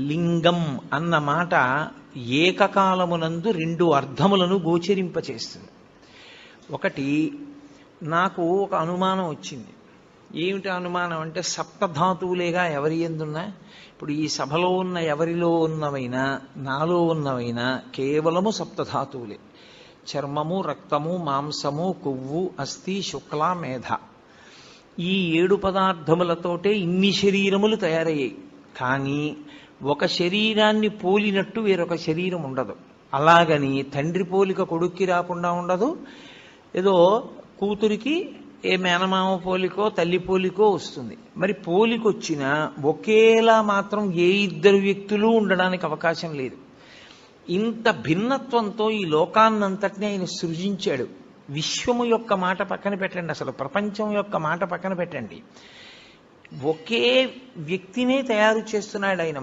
లింగం అన్న మాట ఏకకాలమునందు రెండు అర్థములను గోచరింపచేస్తుంది. ఒకటి, నాకు ఒక అనుమానం వచ్చింది. ఏమిటి అనుమానం అంటే, సప్తధాతువులేగా ఎవరి ఎందున్నా, ఇప్పుడు ఈ సభలో ఉన్న ఎవరిలో ఉన్నవైనా నాలో ఉన్నవైనా కేవలము సప్తధాతువులే. చర్మము, రక్తము, మాంసము, కొవ్వు, అస్థి, శుక్ల, మేధ, ఈ 7 పదార్థములతోటే ఇన్ని శరీరములు తయారయ్యాయి. కానీ ఒక శరీరాన్ని పోలినట్టు వేరొక శరీరం ఉండదు. అలాగని తండ్రి పోలిక కొడుక్కి రాకుండా ఉండదు, ఏదో కూతురికి ఏ మేనమామ పోలికో తల్లి పోలికో వస్తుంది. మరి పోలికొచ్చినా ఒకేలా మాత్రం ఏ ఇద్దరు వ్యక్తులు ఉండడానికి అవకాశం లేదు. ఇంత భిన్నత్వంతో ఈ లోకాన్నంతటినీ ఆయన సృజించాడు. విశ్వము యొక్క మాట పక్కన పెట్టండి, అసలు ప్రపంచం యొక్క మాట పక్కన పెట్టండి, ఒకే వ్యక్తినే తయారు చేస్తున్నాడు ఆయన.